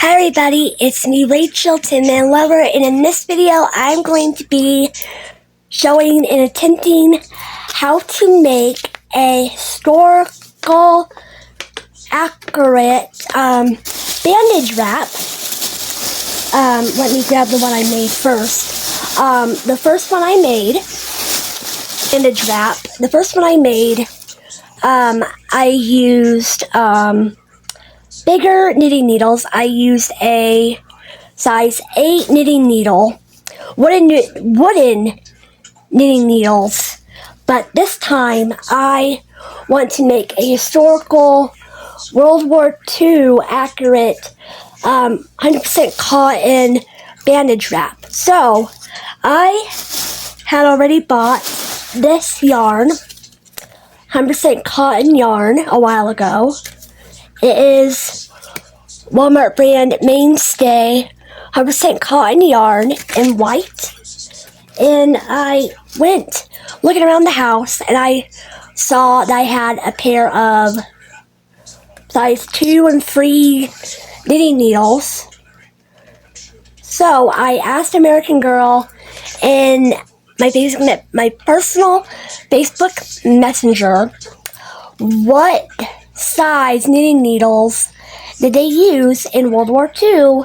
Hi everybody, it's me Rachel Tin Man Lover, and in this video I'm going to be showing and attempting how to make a historical accurate bandage wrap. Let me grab the one I made first. The first one I made, bandage wrap, I used bigger knitting needles. I used a size 8 knitting needle, wooden knitting needles, but this time I want to make a historical World War II accurate 100% cotton bandage wrap. So I had already bought this yarn, 100% cotton yarn, a while ago. It is Walmart brand Mainstay 100% cotton yarn in white. And I went looking around the house and I saw that I had a pair of size 2 and 3 knitting needles. So I asked American Girl in my personal Facebook Messenger what size knitting needles did they use in World War II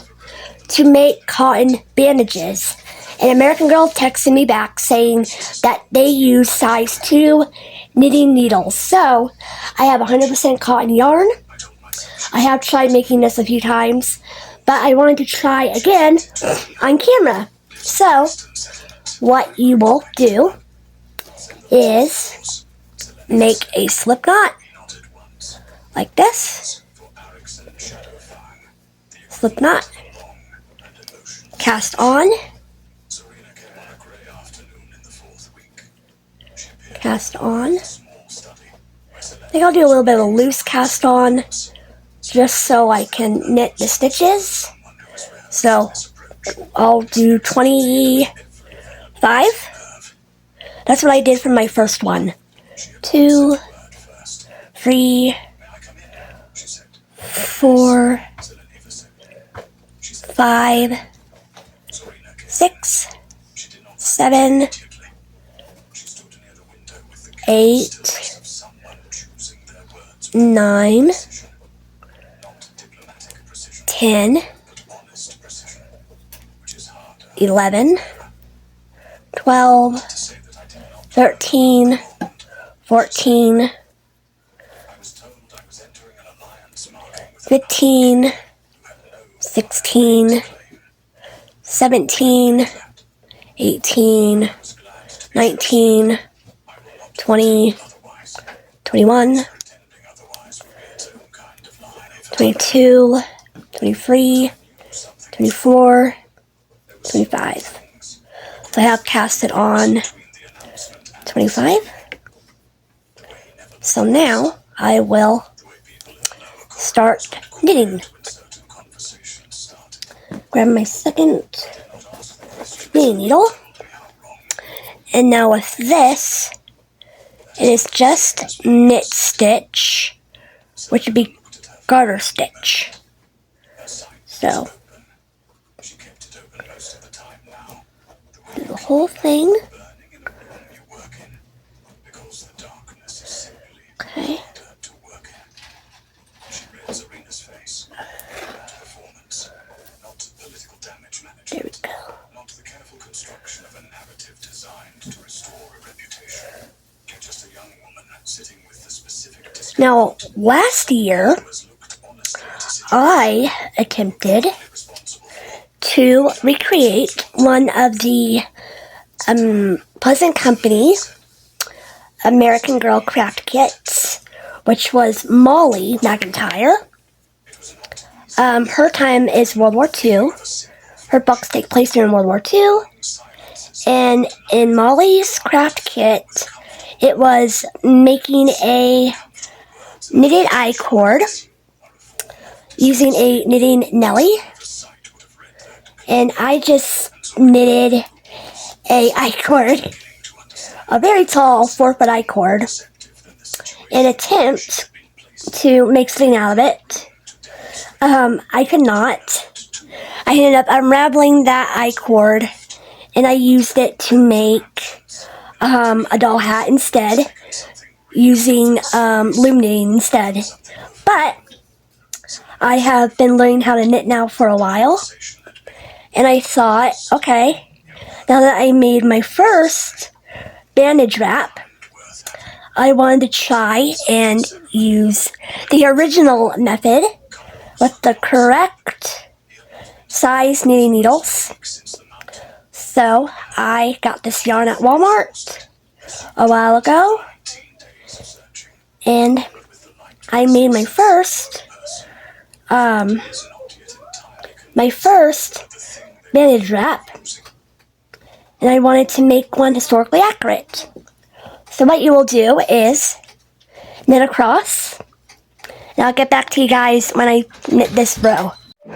to make cotton bandages. And American Girl texted me back saying that they use size 2 knitting needles. So I have 100% cotton yarn. I have tried making this a few times, but I wanted to try again on camera. So what you will do is make a slip knot like this, slip knot, cast on, cast on. I think I'll do a little bit of a loose cast on just so I can knit the stitches. So I'll do 25. That's what I did for my first one. 2, 3, 4, 5, 6, 7, 8, 9, 10, 11, 12, 13, 14, 15, 16, 17, 18, 19, 20, 21, 22, 23, 24, 25. So I have cast it on 25. So now I will start knitting. Grab my second knitting needle. And now with this, it is just knit stitch, which would be garter stitch. So, do the whole thing. Okay. There we go. Now, last year, I attempted to recreate one of the Pleasant Company American Girl craft kits, which was Molly McIntyre. Her time is World War II. Her books take place during World War II. And in Molly's craft kit, it was making a knitted I-cord using a knitting Nelly. And I just knitted a I-cord, a very tall 4-foot I-cord, in an attempt to make something out of it. I could not. I ended up unraveling that I-cord, and I used it to make a doll hat instead, using loom knitting instead. But I have been learning how to knit now for a while, and I thought, okay, now that I made my first bandage wrap, I wanted to try and use the original method with the correct size knitting needles. So I got this yarn at Walmart a while ago, and I made my first bandage wrap, and I wanted to make one historically accurate. So what you will do is knit across, and I'll get back to you guys when I knit this row.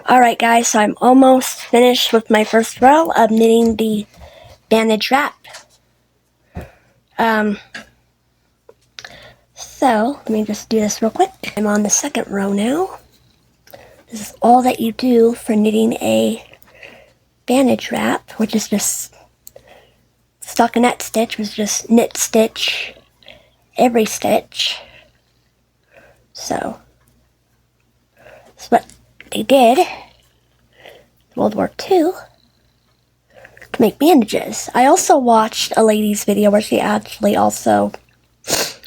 Alright guys, so I'm almost finished with my first row of knitting the bandage wrap. So, let me just do this real quick. I'm on the second row now. This is all that you do for knitting a bandage wrap, which is just stockinette stitch, which is just knit stitch every stitch. So, that's what they did in World War II to make bandages. I also watched a lady's video where she actually also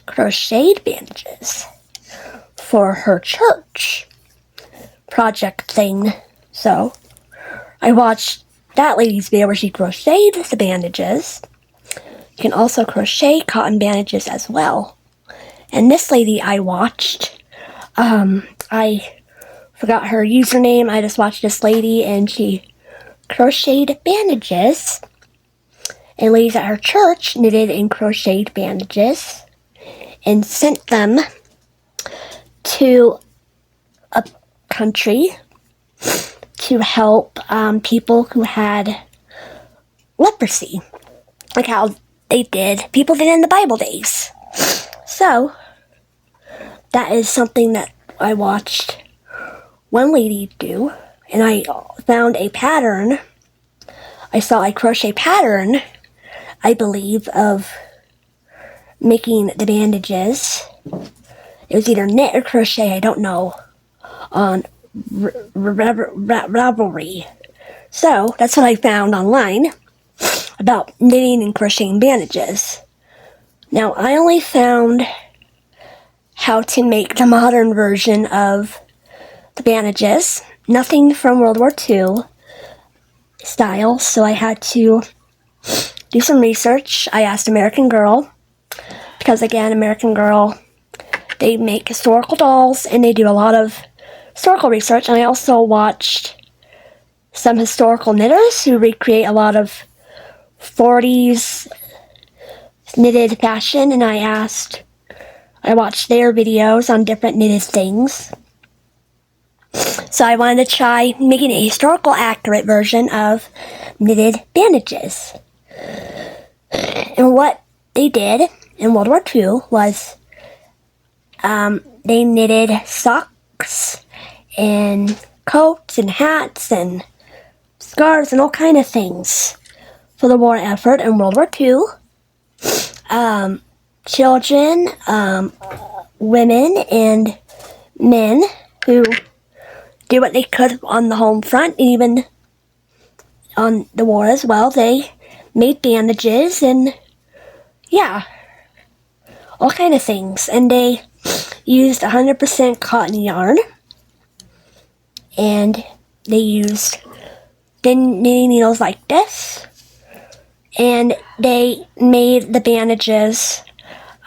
crocheted bandages for her church project thing. So I watched that lady's video where she crocheted the bandages. You can also crochet cotton bandages as well. And this lady I watched, I forgot her username. I just watched this lady, and she crocheted bandages. And ladies at her church knitted and crocheted bandages and sent them to a country to help people who had leprosy, like how people did in the Bible days. So that is something that I watched one lady do, and I found a pattern. I saw a crochet pattern, I believe, of making the bandages. It was either knit or crochet, I don't know, on Ravelry. So that's what I found online about knitting and crocheting bandages. Now, I only found how to make the modern version of the bandages, nothing from World War II style, so I had to do some research. I asked American Girl, because again, American Girl, they make historical dolls, and they do a lot of historical research, and I also watched some historical knitters who recreate a lot of 40s knitted fashion, and I watched their videos on different knitted things. So I wanted to try making a historical accurate version of knitted bandages. And what they did in World War II was they knitted socks and coats and hats and scarves and all kind of things for the war effort in World War II. Children, women, and men who did what they could on the home front, even on the war as well. They made bandages and, yeah, all kind of things. And they used 100% cotton yarn, and they used thin knitting needles like this, and they made the bandages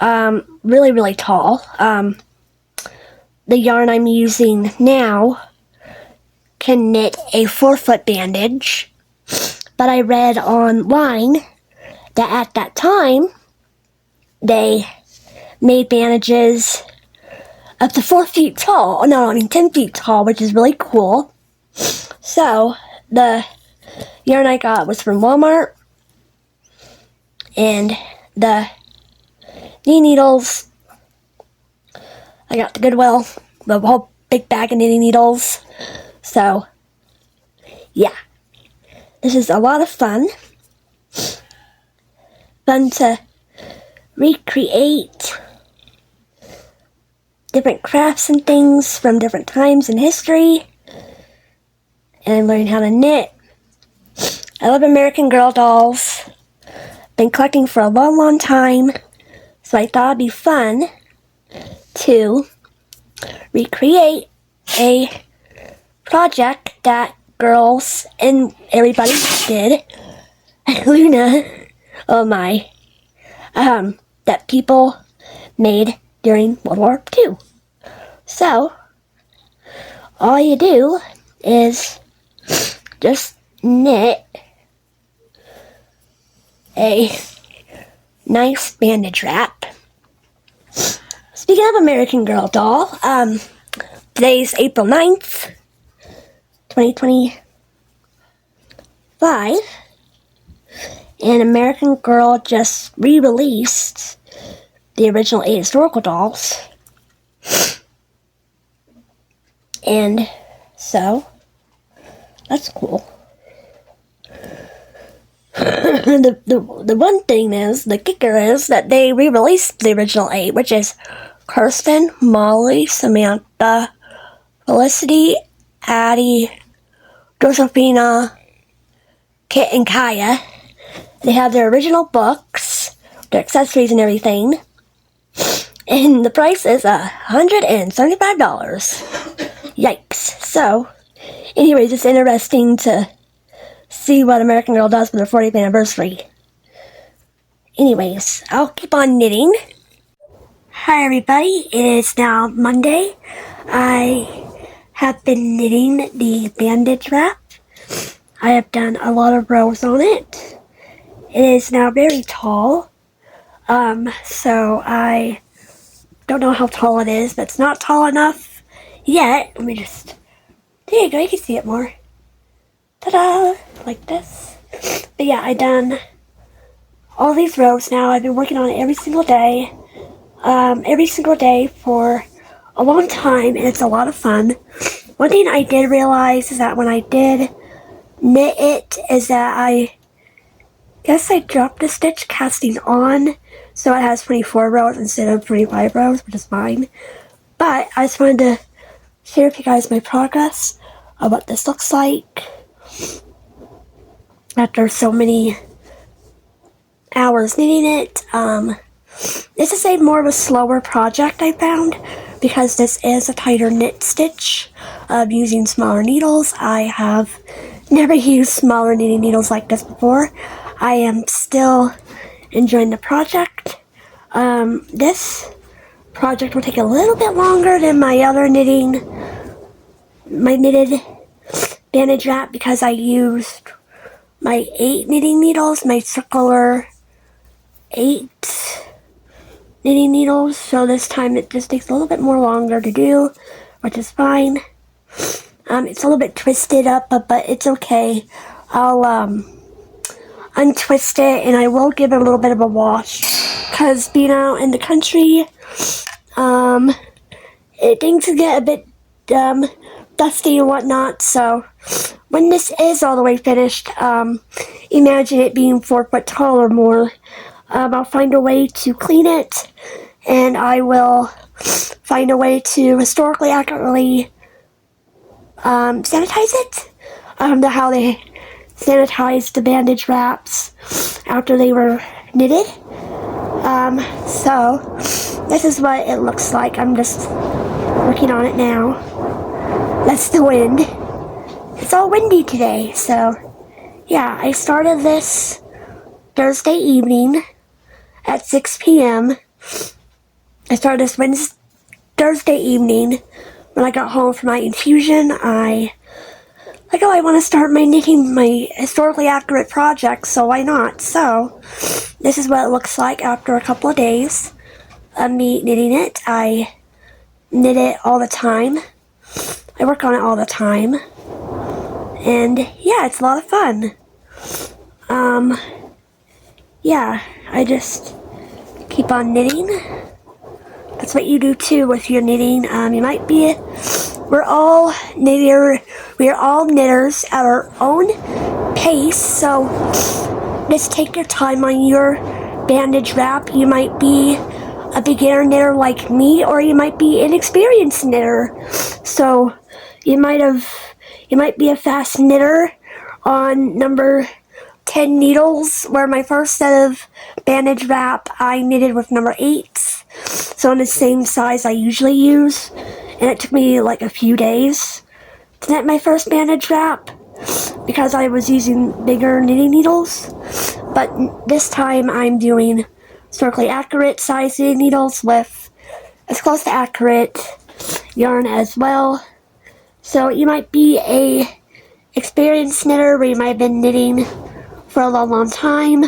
really, really tall. The yarn I'm using now can knit a 4-foot bandage, but I read online that at that time they made bandages up to 4 feet tall. 10 feet tall, which is really cool. So the yarn I got was from Walmart, and the knee needles I got the Goodwill, the whole big bag of knitting needles. So, yeah. This is a lot of fun. Fun to recreate different crafts and things from different times in history. And learn how to knit. I love American Girl dolls. Been collecting for a long, long time. So I thought it'd be fun to recreate a project that girls and everybody did. Luna, oh my, that people made during World War II. So, all you do is just knit a nice bandage wrap. Speaking of American Girl doll, today's April 9th, 2025, and American Girl just re-released the original 8 historical dolls. And so, that's cool. The one thing is, the kicker is that they re-released the original 8, which is Kirsten, Molly, Samantha, Felicity, Addie, Josephina, Kit, and Kaya. They have their original books, their accessories and everything. And the price is $175. Yikes. So, anyways, it's interesting to see what American Girl does for their 40th anniversary. Anyways, I'll keep on knitting. Hi everybody, it is now Monday. I have been knitting the bandage wrap. I have done a lot of rows on it. It is now very tall. So I don't know how tall it is, but it's not tall enough yet. Let me just, there you go, you can see it more. Ta-da! Like this. But yeah, I've done all these rows now. I've been working on it every single day. For a long time, and it's a lot of fun. One thing I did realize is that when I did knit it, is that I guess I dropped a stitch casting on, so it has 24 rows instead of 25 rows, which is fine. But I just wanted to share with you guys my progress of what this looks like after so many hours knitting it. This is more of a slower project, I found, because this is a tighter knit stitch of using smaller needles. I have never used smaller knitting needles like this before. I am still enjoying the project. This project will take a little bit longer than my other knitted bandage wrap, because I used my 8 knitting needles, my circular 8 knitting needles, so this time it just takes a little bit more longer to do, which is fine. It's a little bit twisted up, but it's okay. I'll untwist it, and I will give it a little bit of a wash, because being out in the country, things can get a bit dusty and whatnot. So when this is all the way finished, imagine it being 4 foot tall or more. I'll find a way to clean it, and I will find a way to historically accurately sanitize it. How they sanitized the bandage wraps after they were knitted. So this is what it looks like. I'm just working on it now. That's the wind. It's all windy today, so yeah, I started this Thursday evening at 6 p.m. I started this Thursday evening when I got home from my infusion. I want to start my historically accurate project, so why not? So this is what it looks like after a couple of days of me knitting it. I knit it all the time. I work on it all the time. And yeah, it's a lot of fun. Yeah, I just keep on knitting. That's what you do too with your knitting. You might be we're all knitters at our own pace, so just take your time on your bandage wrap. You might be a beginner knitter like me, or you might be an experienced knitter. So you might be a fast knitter on number 10 needles, where my first set of bandage wrap I knitted with number 8s, so on the same size I usually use, and it took me like a few days to knit my first bandage wrap because I was using bigger knitting needles. But this time I'm doing historically accurate size knitting needles with as close to accurate yarn as well. So you might be a experienced knitter where you might have been knitting for a long time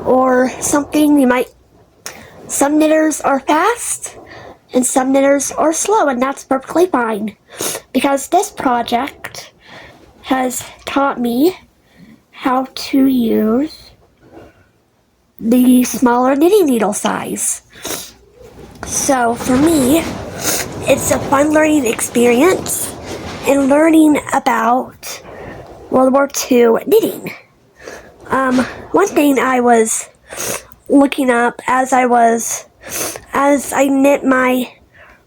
or something. Some knitters are fast and some knitters are slow, and that's perfectly fine, because this project has taught me how to use the smaller knitting needle size. So for me, it's a fun learning experience and learning about World War II knitting. One thing I was looking up as I knit my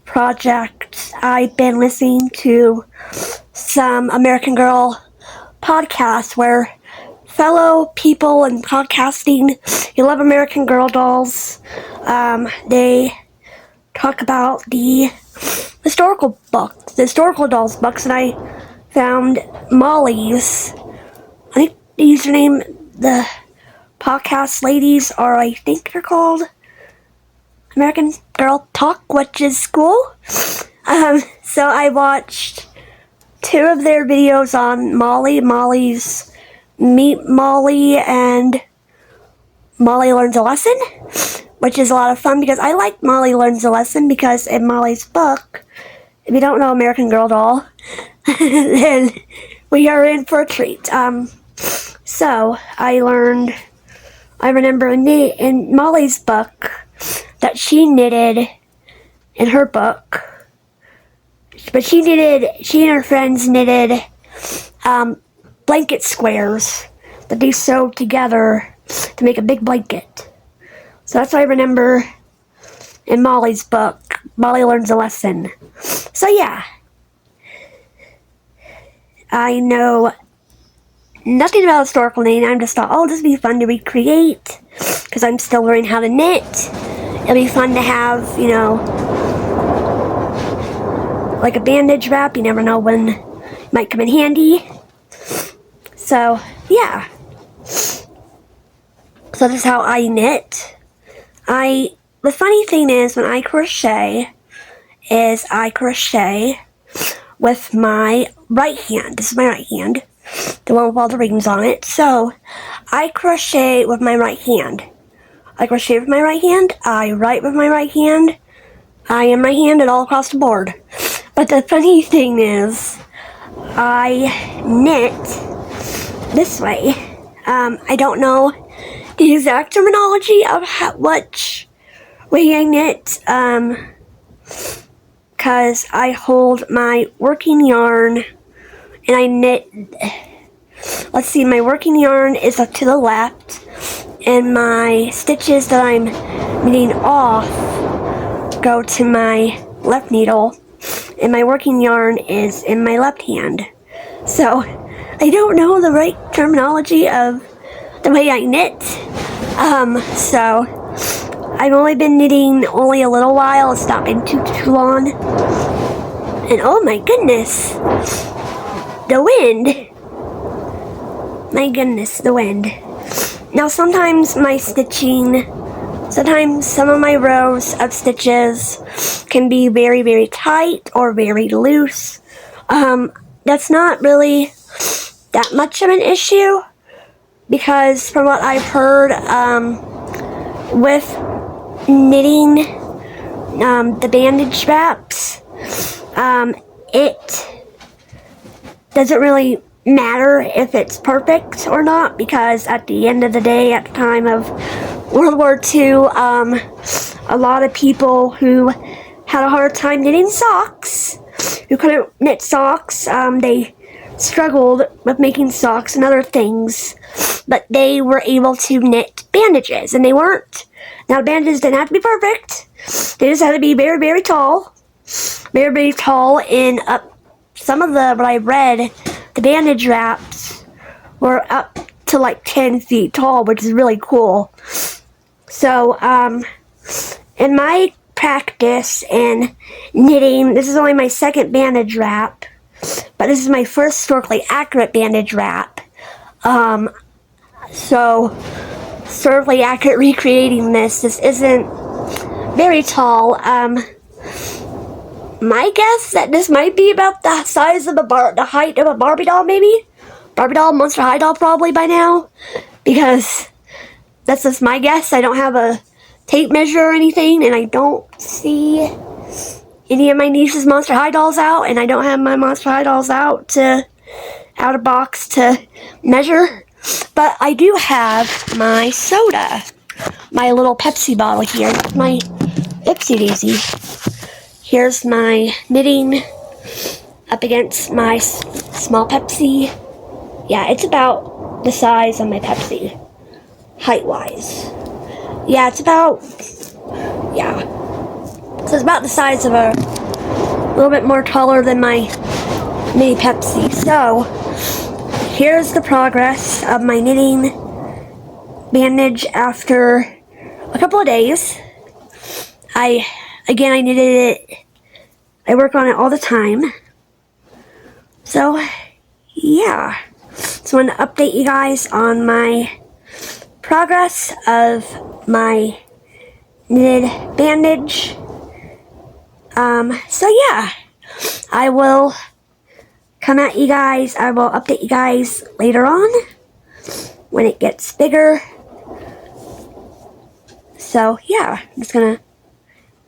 project, I've been listening to some American Girl podcasts where fellow people in podcasting, you love American Girl dolls. They talk about the historical dolls books, and I found Molly's, I think the username, the podcast ladies are, I think they're called American Girl Talk, which is cool. So I watched 2 of their videos on Molly's Meet Molly and Molly Learns a Lesson, which is a lot of fun because I like Molly Learns a Lesson, because in Molly's book, if you don't know American Girl doll, then we are in for a treat. So I remember in Molly's book that she knitted in her book, but she and her friends knitted blanket squares that they sewed together to make a big blanket. So that's what I remember in Molly's book, Molly Learns a Lesson. So yeah, I know nothing about historical knitting. I just thought, oh, this would be fun to recreate, because I'm still learning how to knit. It'll be fun to have, like a bandage wrap. You never know when it might come in handy. So, yeah. So this is how I knit. The funny thing is, when I crochet, I crochet with my right hand. This is my right hand, the one with all the rings on it. So I crochet with my right hand. I crochet with my right hand. I write with my right hand. I am right-handed all across the board. But the funny thing is, I knit this way. I don't know the exact terminology of which way I knit, because I hold my working yarn and I knit. Let's see, my working yarn is up to the left, and my stitches that I'm knitting off go to my left needle, and my working yarn is in my left hand. So I don't know the right terminology of the way I knit. So I've only been knitting only a little while. It's not been too long. And oh my goodness, the wind. My goodness, the wind. Now sometimes some of my rows of stitches can be very, very tight or very loose. That's not really that much of an issue, because from what I've heard, with knitting the bandage wraps, it doesn't really matter if it's perfect or not, because at the end of the day, at the time of World War II, a lot of people who had a hard time knitting socks who couldn't knit socks. They struggled with making socks and other things, but they were able to knit bandages, and they weren't. Now, bandages didn't have to be perfect. They just had to be very, very tall. Very, very tall, and up some of what I read, the bandage wraps were up to like 10 feet tall, which is really cool. So, in my practice in knitting, this is only my second bandage wrap, but this is my first historically accurate bandage wrap. So, historically accurate recreating this isn't very tall. My guess that this might be about the size of the height of a Barbie doll, maybe? Barbie doll, Monster High doll probably by now, because that's just my guess. I don't have a tape measure or anything, and I don't see any of my niece's Monster High dolls out, and I don't have my Monster High dolls out of box to measure. But I do have my soda, my little Pepsi bottle here, my Ipsy Daisy. Here's my knitting up against my small Pepsi. Yeah, it's about the size of my Pepsi, height-wise. Yeah, it's about, yeah. So it's about the size of a little bit more taller than my mini Pepsi. So, here's the progress of my knitting bandage after a couple of days. I knitted it. I work on it all the time. So, yeah. So I want to update you guys on my progress of my knitted bandage. So yeah. I will come at you guys. I will update you guys later on when it gets bigger. So yeah, I'm just gonna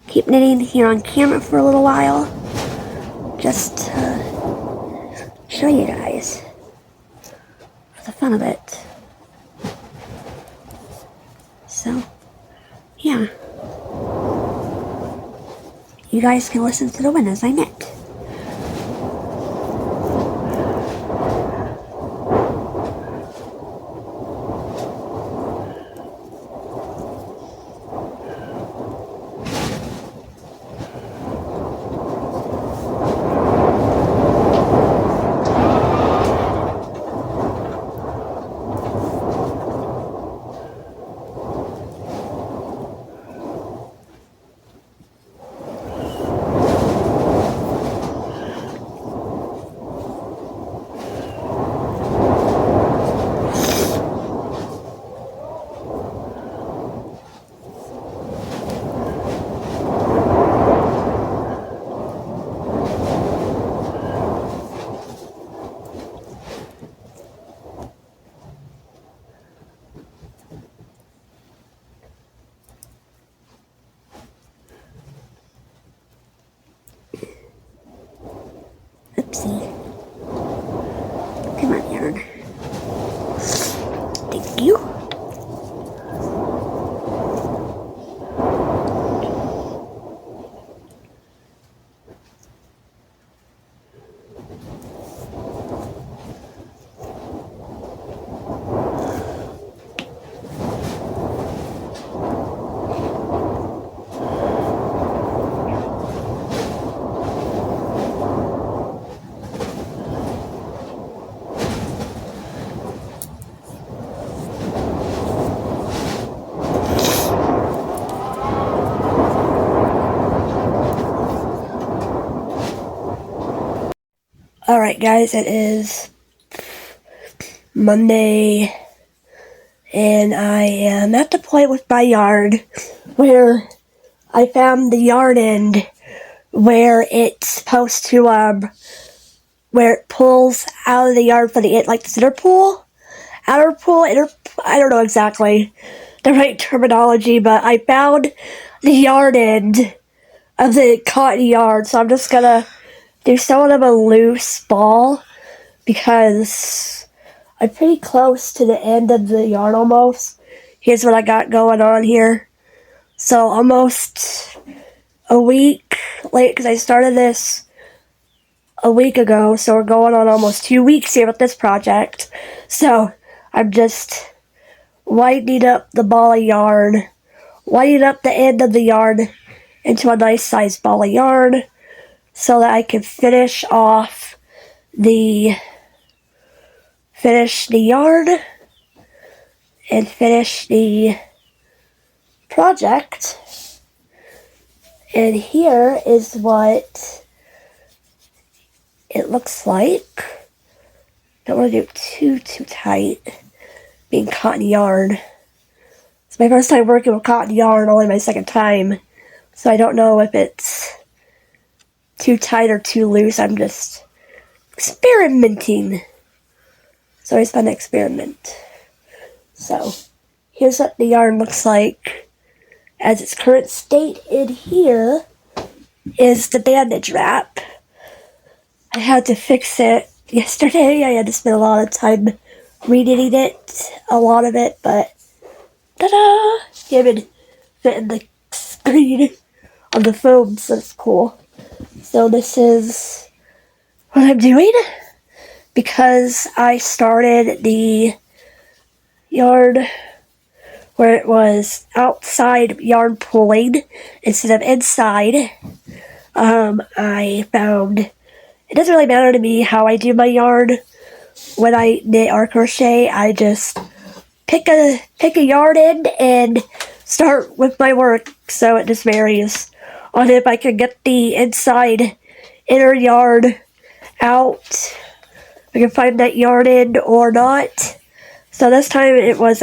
keep knitting here on camera for a little while, just to show you guys for the fun of it. So, yeah. You guys can listen to the wind as I knit. Oopsie. Come on, yarn. Thank you. Alright guys, it is Monday, and I am at the point with my yard where I found the yard end where it's supposed to, where it pulls out of the yard for the, like the inner pool, outer pool, I don't know exactly the right terminology, but I found the yard end of the cotton yard, so I'm just gonna do somewhat of a loose ball because I'm pretty close to the end of the yard almost. Here's what I got going on here. So almost a week late because I started this a week ago, so we're going on almost 2 weeks here with this project. So I'm just winding up the ball of yarn, winding up the end of the yarn into a nice sized ball of yarn so that I can finish the yarn and finish the project. And here is what it looks like. Don't want to do it too tight, being cotton yarn. It's my first time working with cotton yarn, only my second time, so I don't know if it's too tight or too loose. I'm just experimenting. It's always fun to experiment. So here's what the yarn looks like as its current state. In here is the bandage wrap. I had to fix it yesterday. I had to spend a lot of time reknitting it, a lot of it, but ta-da! It even fit in the screen of the phone, so it's cool. So this is what I'm doing because I started the yarn where it was outside yarn pulling instead of inside. I found it doesn't really matter to me how I do my yarn when I knit or crochet. I just pick a yarn end and start with my work, so it just varies on if I can get the inner yarn out. I can find that yarn end or not. So this time it was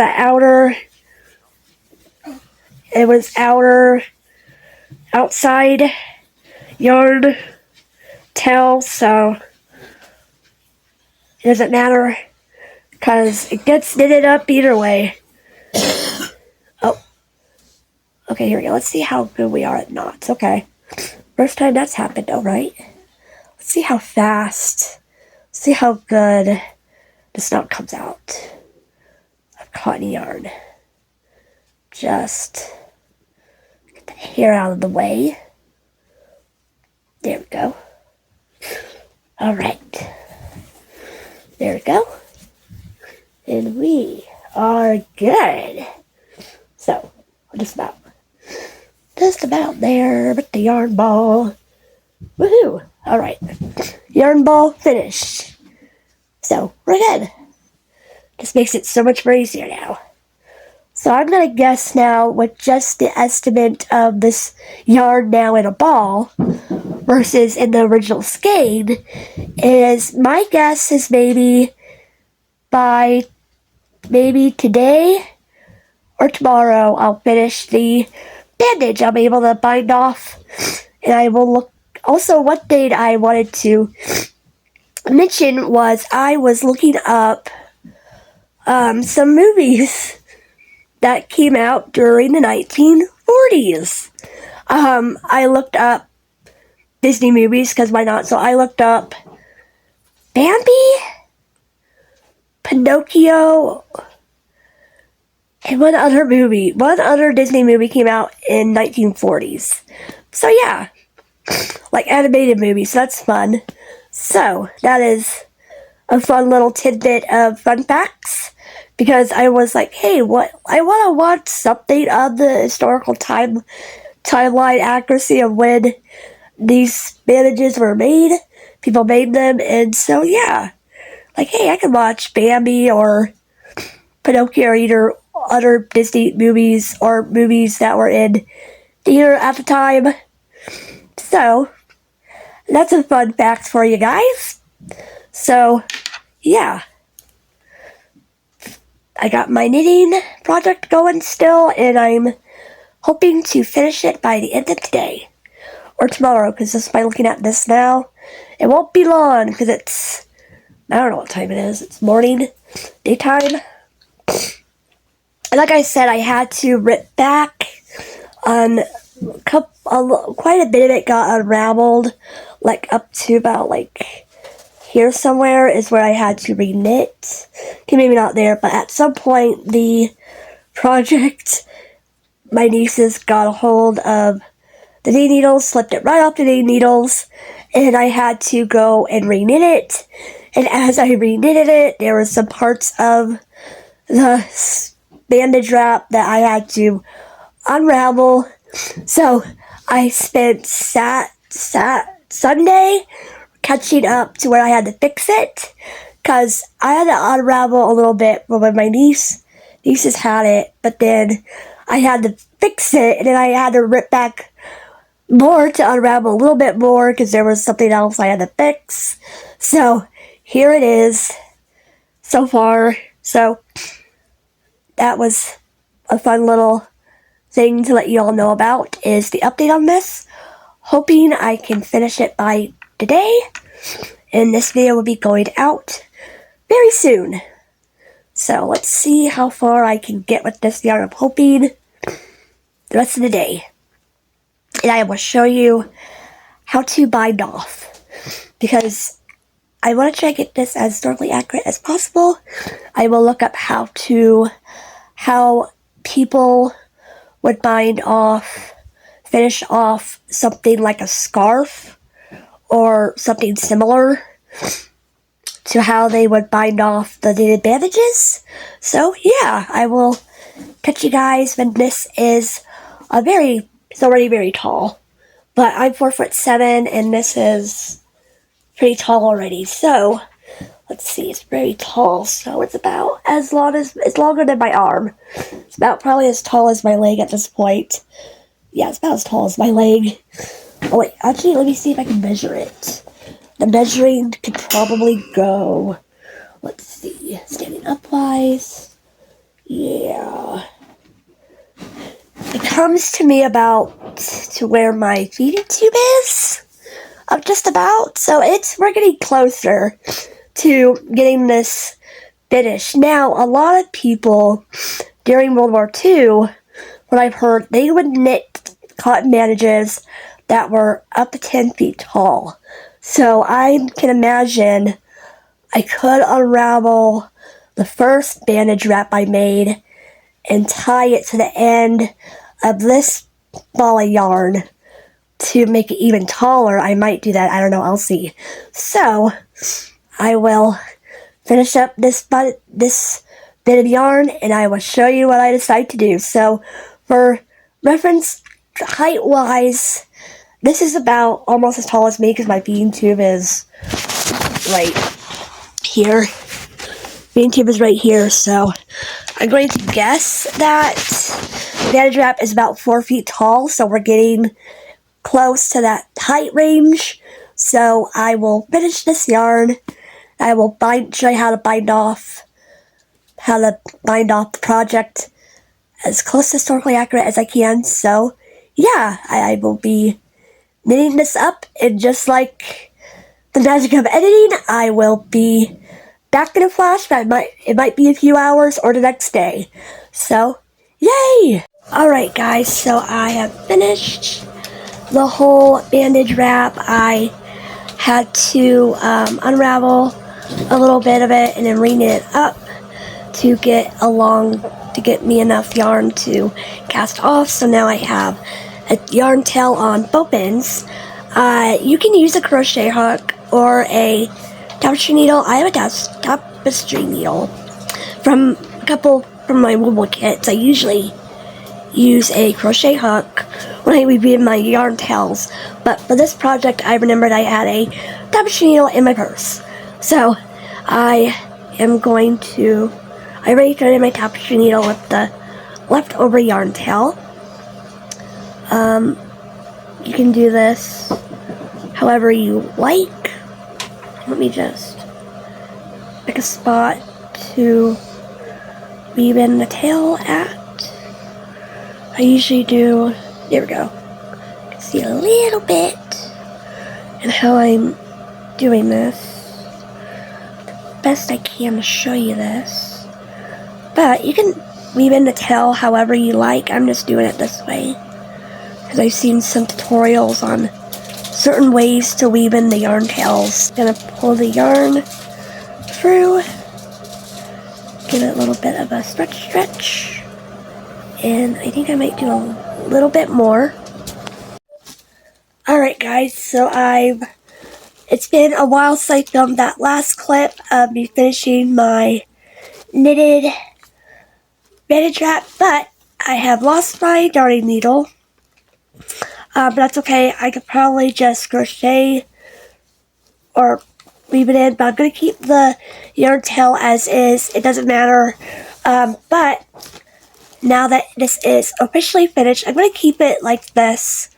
outside yarn tail, so it doesn't matter because it gets knitted up either way. Oh, okay, here we go. Let's see how good we are at knots. Okay, first time that's happened. All right, let's see how fast, see how good this knot comes out of cotton yarn. Just get the hair out of the way. There we go. All right. There we go. And we are good. So, we're just about there with the yarn ball. Woohoo! All right. Yarn ball finished. So, we're good. Just makes it so much more easier now. So I'm going to guess now with just the estimate of this yarn now in a ball versus in the original skein is my guess is maybe today or tomorrow I'll finish the bandage. I'll be able to bind off, and I will look. Also, one thing I wanted to mention was I was looking up some movies that came out during the 1940s. I looked up Disney movies, because why not? So I looked up Bambi, Pinocchio, and one other Disney movie came out in 1940s. So yeah, like animated movies, so that's fun. So that is a fun little tidbit of fun facts, because I was like, hey, I want to watch something on the historical timeline accuracy of when these bandages were made. People made them, and so yeah, like, hey, I can watch Bambi or Pinocchio or either other Disney movies or movies that were in theater at the time. So that's some fun facts for you guys. So yeah, I got my knitting project going still, and I'm hoping to finish it by the end of today or tomorrow, because just by looking at this now, it won't be long, because I don't know what time it is. It's morning, daytime. Like I said, I had to rip back on quite a bit of it got unraveled, like up to about like here somewhere is where I had to reknit. Okay, maybe not there, but at some point the project, my nieces got a hold of the knitting needles, slipped it right off the knitting needles, and I had to go and reknit it. And as I reknitted it, there were some parts of the bandage wrap that I had to unravel. So I spent Sunday catching up to where I had to fix it, because I had to unravel a little bit when my nieces had it, but then I had to fix it, and then I had to rip back more to unravel a little bit more because there was something else I had to fix. So here it is so far. So that was a fun little thing to let you all know about, is the update on this. Hoping I can finish it by today, and this video will be going out very soon. So let's see how far I can get with this yarn. I'm hoping the rest of the day. And I will show you how to bind off, because I want to try to get this as historically accurate as possible. I will look up how people would bind off, finish off something like a scarf or something similar to how they would bind off the knitted bandages. So yeah, I will catch you guys when this is it's already very tall. But I'm 4'7" and this is pretty tall already. So let's see, it's very tall. So it's about it's longer than my arm. It's about probably as tall as my leg at this point. Yeah, it's about as tall as my leg. Oh wait, actually let me see if I can measure it. The measuring could probably go, let's see, standing up wise. Yeah. It comes to me about to where my feeding tube is. Just about. So we're getting closer to getting this finished. Now, a lot of people during World War II, what I've heard, they would knit cotton bandages that were up to 10 feet tall. So I can imagine I could unravel the first bandage wrap I made and tie it to the end of this ball of yarn to make it even taller. I might do that. I don't know. I'll see. So I will finish up this bit of yarn, and I will show you what I decide to do. So for reference, height-wise, this is about almost as tall as me because my feeding tube is right here. Feeding tube is right here, so I'm going to guess that the bandage wrap is about 4 feet tall, so we're getting close to that height range. So I will finish this yarn. I will show you how to bind off the project as close to historically accurate as I can. So yeah, I will be knitting this up, and just like the magic of editing, I will be back in a flash. But it might be a few hours or the next day. So yay! Alright guys, so I have finished the whole bandage wrap. I had to unravel a little bit of it and then reknit it up to get me enough yarn to cast off. So now I have a yarn tail on both ends. You can use a crochet hook or a tapestry needle. I have a tapestry needle from my Woodwood kits. I usually use a crochet hook when I weave my yarn tails, but for this project I remembered I had a tapestry needle in my purse. So I already threaded my tapestry needle with the leftover yarn tail. You can do this however you like. Let me just pick a spot to weave in the tail at. I usually do, there we go. You can see a little bit and how I'm doing this. Best I can to show you this. But you can weave in the tail however you like. I'm just doing it this way because I've seen some tutorials on certain ways to weave in the yarn tails. Gonna pull the yarn through, give it a little bit of a stretch, and I think I might do a little bit more. Alright guys, so I've It's been a while since I filmed that last clip of me finishing my knitted bandage wrap, but I have lost my darning needle. But that's okay. I could probably just crochet or leave it in, but I'm going to keep the yarn tail as is. It doesn't matter. But now that this is officially finished, I'm going to keep it like this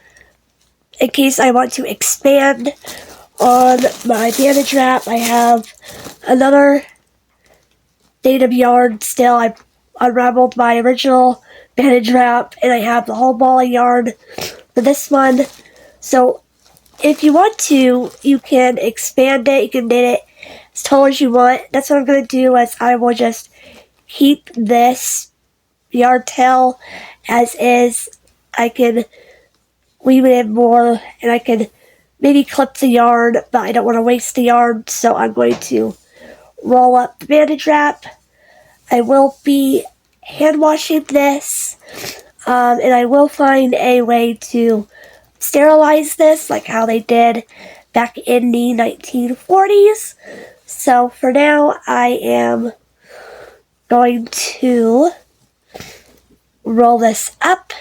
in case I want to expand on my bandage wrap. I have another date of yarn still. I unraveled my original bandage wrap, and I have the whole ball of yarn for this one. So if you want to, you can expand it, you can knit it as tall as you want. That's what I'm going to do, is I will just keep this yarn tail as is. I can weave it in more, and I can maybe clip the yarn, but I don't want to waste the yarn, so I'm going to roll up the bandage wrap. I will be hand washing this, and I will find a way to sterilize this like how they did back in the 1940s. So for now, I am going to roll this up,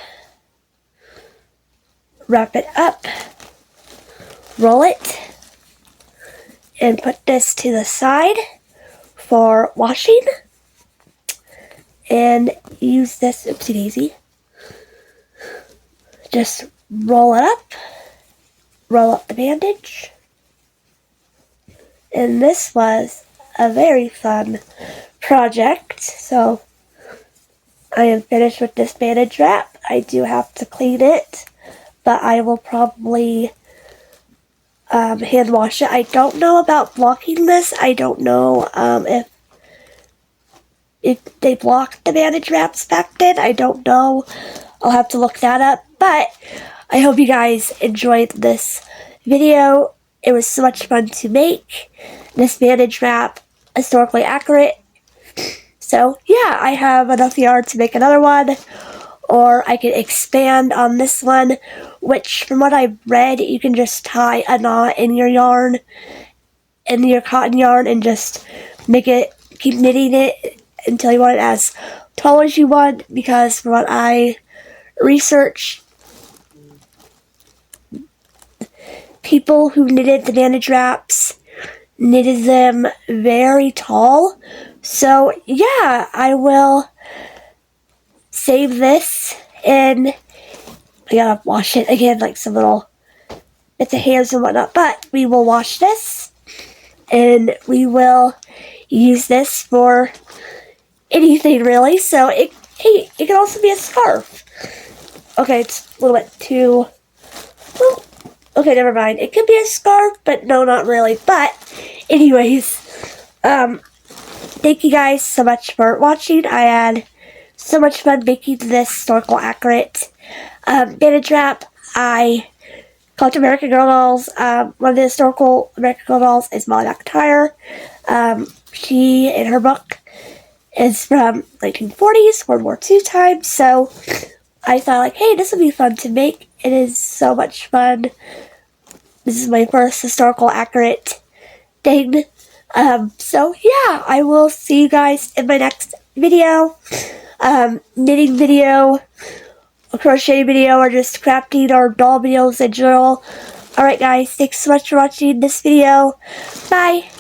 wrap it up, roll it, and put this to the side for washing, and use this, oopsie daisy, just roll it up, roll up the bandage, and this was a very fun project. So I am finished with this bandage wrap. I do have to clean it, but I will probably hand wash it. I don't know about blocking this. I don't know if they blocked the bandage wraps back then. I don't know. I'll have to look that up. But I hope you guys enjoyed this video. It was so much fun to make. This bandage wrap, historically accurate. So yeah, I have enough yarn to make another one, or I can expand on this one, which from what I've read, you can just tie a knot in your yarn, in your cotton yarn, and just make it, keep knitting it until you want it as tall as you want, because from what I researched, people who knitted the bandage wraps knitted them very tall. So yeah, I will save this, and I gotta wash it again, like some little bits of hairs and whatnot, but we will wash this, and we will use this for anything really. So it can also be a scarf. Okay, it's a little bit too, well, okay, never mind. It could be a scarf, but no, not really. But anyways, thank you guys so much for watching. I had so much fun making this historical accurate bandage wrap. I collect American Girl dolls. One of the historical American Girl dolls is Molly McIntyre. She, in her book, is from 1940s, World War II time. So I thought, like, hey, this would be fun to make. It is so much fun. This is my first historical accurate thing. So yeah, I will see you guys in my next video. Knitting video, a crochet video, or just crafting or doll videos in general. Alright guys, thanks so much for watching this video. Bye!